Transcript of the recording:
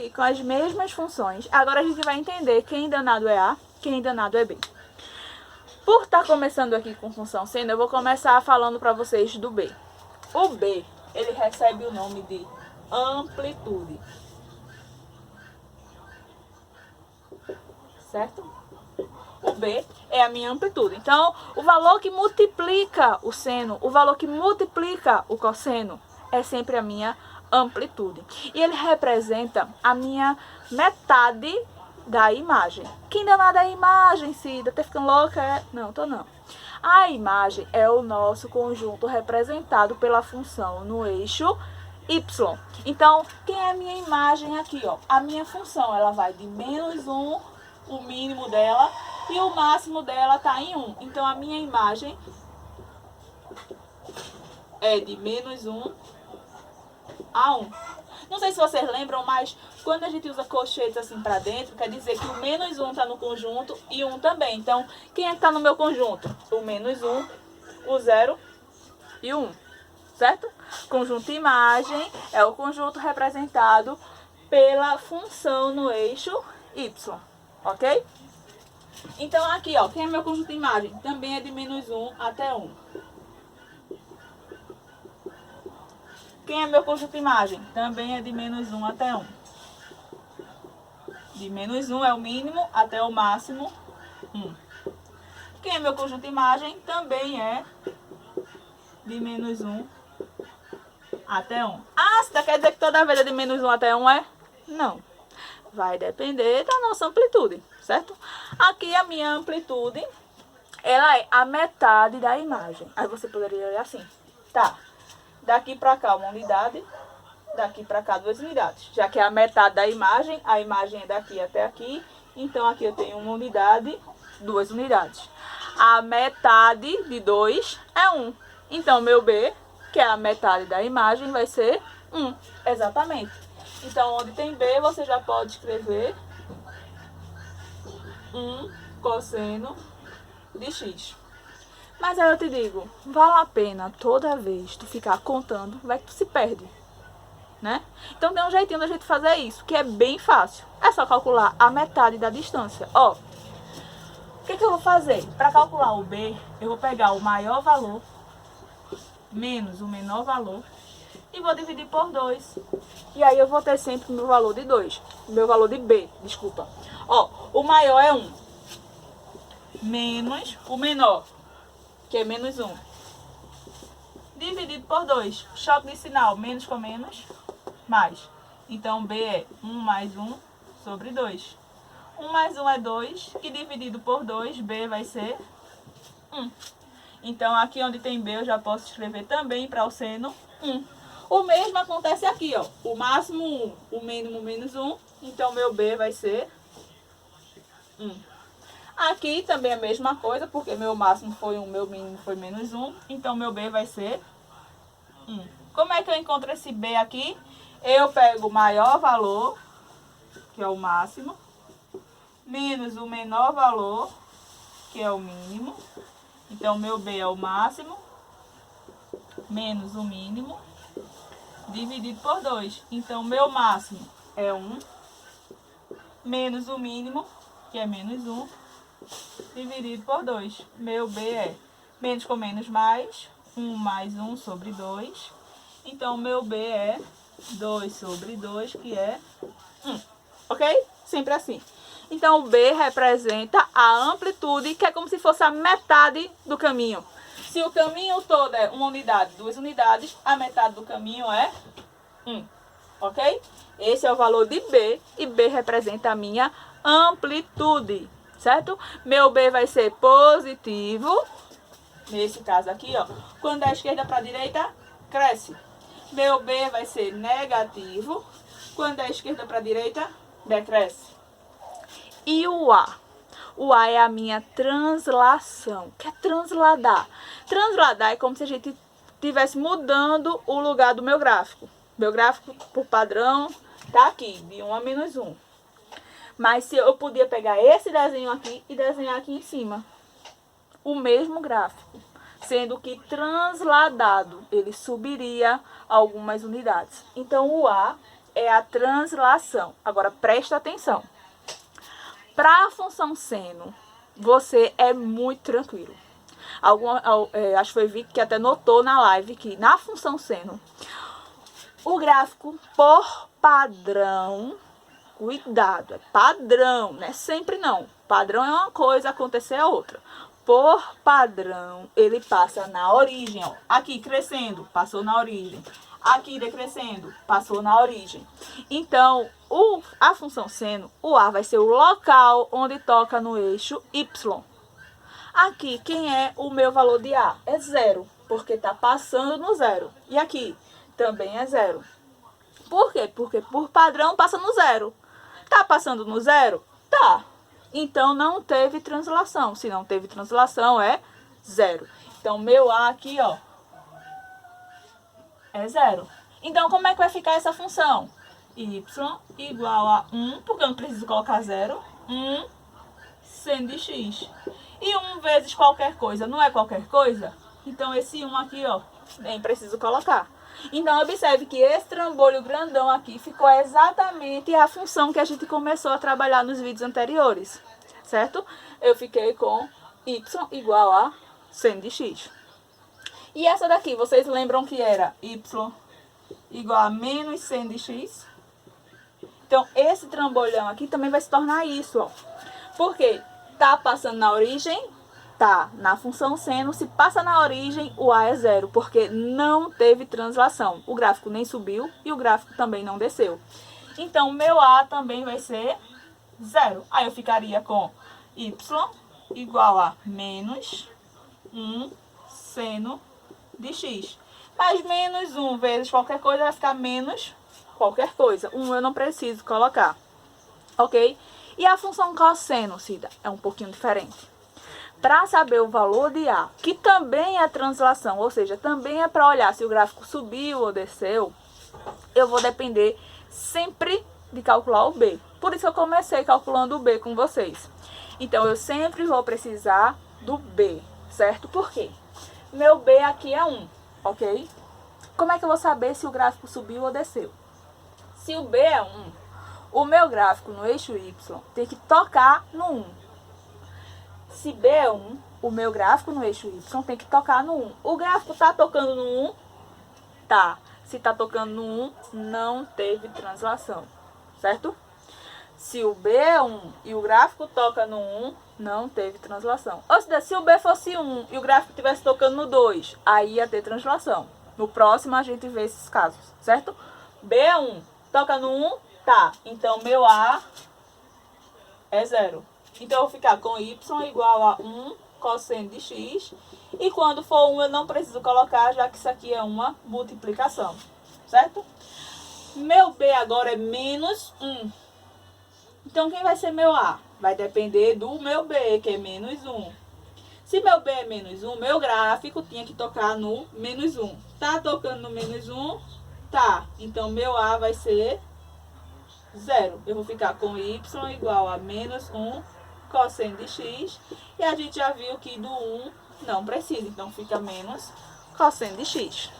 E com as mesmas funções, agora a gente vai entender quem danado é A, quem danado é B. Por estar começando aqui com função seno, eu vou começar falando para vocês do B. O B, ele recebe o nome de amplitude. Certo? O B é a minha amplitude. Então, o valor que multiplica o seno, o valor que multiplica o cosseno, é sempre a minha amplitude. E ele representa a minha metade da imagem. Quem danada é a imagem, Cida? Tá ficando louca? Não, tô não. A imagem é o nosso conjunto representado pela função no eixo Y. Então, quem é a minha imagem aqui, ó? A minha função, ela vai de -1, o mínimo dela, e o máximo dela tá em 1. Então, a minha imagem é de -1 a 1. Não sei se vocês lembram, mas quando a gente usa colchetes assim pra dentro, quer dizer que o -1 tá no conjunto e 1 também. Então, quem é que tá no meu conjunto? O -1, o 0 e o 1, certo? Conjunto imagem é o conjunto representado pela função no eixo Y, ok? Então, aqui, ó, quem é meu conjunto imagem? Também é de -1 até 1. Quem é meu conjunto imagem? Também é de -1 até 1. De -1 é o mínimo até o máximo 1. Quem é meu conjunto imagem? Também é de -1 até 1. Ah, você quer dizer que toda vez é de -1 até 1 é? Não. Vai depender da nossa amplitude, certo? Aqui a minha amplitude, ela é a metade da imagem. Aí você poderia olhar assim. Tá. Daqui pra cá uma unidade, daqui pra cá 2 unidades. Já que é a metade da imagem, a imagem é daqui até aqui, então aqui eu tenho uma unidade, 2 unidades. A metade de 2 é 1. Então meu B, que é a metade da imagem, vai ser 1, exatamente. Então onde tem B, você já pode escrever 1 cosseno de x. Mas aí eu te digo, vale a pena toda vez tu ficar contando, vai que tu se perde, né? Então tem um jeitinho da gente fazer isso, que é bem fácil. É só calcular a metade da distância. Ó, o que eu vou fazer? Para calcular o B, eu vou pegar o maior valor menos o menor valor e vou dividir por 2. E aí eu vou ter sempre o meu valor de 2, o meu valor de B, desculpa. Ó, o maior é 1, menos o menor, que é -1, dividido por 2. Choque de sinal, menos com menos, mais. Então, B é 1 mais 1 sobre 2. 1 mais 1 é 2, e dividido por 2, B vai ser 1. Então, aqui onde tem B, eu já posso escrever também para o seno 1. O mesmo acontece aqui, ó. O máximo 1, o mínimo -1. Então, meu B vai ser 1. Aqui também é a mesma coisa, porque meu máximo foi 1, meu mínimo foi -1. Então, meu B vai ser 1. Como é que eu encontro esse B aqui? Eu pego o maior valor, que é o máximo, menos o menor valor, que é o mínimo. Então, meu B é o máximo, menos o mínimo, dividido por 2. Então, meu máximo é 1, menos o mínimo, que é -1, dividido por 2. Meu B é menos com menos mais, 1 mais 1 sobre 2. Então, meu B é 2 sobre 2, que é 1. Ok? Sempre assim. Então, o B representa a amplitude, que é como se fosse a metade do caminho. Se o caminho todo é 1 unidade, 2 unidades, a metade do caminho é 1. Ok? Esse é o valor de B, e B representa a minha amplitude, certo? Meu B vai ser positivo, nesse caso aqui, ó. Quando da esquerda para a direita, cresce. Meu B vai ser negativo, quando da esquerda para a direita, decresce. E o A? O A é a minha translação. O que é transladar? Transladar é como se a gente estivesse mudando o lugar do meu gráfico. Meu gráfico, por padrão, tá aqui, de 1 a -1. Mas se eu podia pegar esse desenho aqui e desenhar aqui em cima o mesmo gráfico, sendo que transladado ele subiria algumas unidades. Então o A é a translação. Agora, presta atenção. Para a função seno, você é muito tranquilo. Acho que foi Vicky que até notou na live que na função seno, o gráfico por padrão, cuidado, é padrão, não é sempre não. Padrão é uma coisa, acontecer é outra. Por padrão, ele passa na origem, ó. Aqui crescendo, passou na origem. Aqui decrescendo, passou na origem. Então, a função seno, o A vai ser o local onde toca no eixo Y. Aqui, quem é o meu valor de A? É 0, porque está passando no 0. E aqui, também é 0. Por quê? Porque por padrão passa no 0. Tá passando no 0? Tá. Então, não teve translação. Se não teve translação, é 0. Então, meu A aqui, ó, é 0. Então, como é que vai ficar essa função? Y igual a 1, porque eu não preciso colocar 0. 1 seno de x. E 1 vezes qualquer coisa, não é qualquer coisa? Então, esse 1 aqui, ó, nem preciso colocar. Então, observe que esse trambolho grandão aqui ficou exatamente a função que a gente começou a trabalhar nos vídeos anteriores, certo? Eu fiquei com y igual a seno de x. E essa daqui, vocês lembram que era y igual a menos seno de x? Então, esse trambolhão aqui também vai se tornar isso, ó. Por quê? Tá passando na origem, tá na função seno. Se passa na origem, o A é 0, porque não teve translação. O gráfico nem subiu e o gráfico também não desceu. Então, meu A também vai ser 0. Aí eu ficaria com y igual a menos 1 seno de x. Mas menos 1 vezes qualquer coisa vai ficar menos qualquer coisa. 1 eu não preciso colocar, ok? E a função cosseno, Cida, é um pouquinho diferente. Para saber o valor de A, que também é translação, ou seja, também é para olhar se o gráfico subiu ou desceu, eu vou depender sempre de calcular o B. Por isso eu comecei calculando o B com vocês. Então, eu sempre vou precisar do B, certo? Por quê? Meu B aqui é 1, ok? Como é que eu vou saber se o gráfico subiu ou desceu? Se o B é 1, o meu gráfico no eixo Y tem que tocar no 1. Se B é 1, o meu gráfico no eixo Y tem que tocar no 1. O gráfico está tocando no 1? Tá. Se está tocando no 1, não teve translação, certo? Se o B é 1 e o gráfico toca no 1, não teve translação. Ou seja, se o B fosse 1 e o gráfico estivesse tocando no 2, aí ia ter translação. No próximo a gente vê esses casos, certo? B é 1, toca no 1, tá. Então, meu A é 0. Então, eu vou ficar com y igual a 1 cosseno de x. E quando for 1, eu não preciso colocar, já que isso aqui é uma multiplicação, certo? Meu B agora é menos 1. Então, quem vai ser meu A? Vai depender do meu B, que é menos 1. Se meu B é menos 1, meu gráfico tinha que tocar no menos 1. Tá tocando no menos 1? Tá. Então, meu A vai ser 0. Eu vou ficar com y igual a menos 1 cosseno de x. E a gente já viu que do 1 não precisa. Então, fica menos cosseno de x.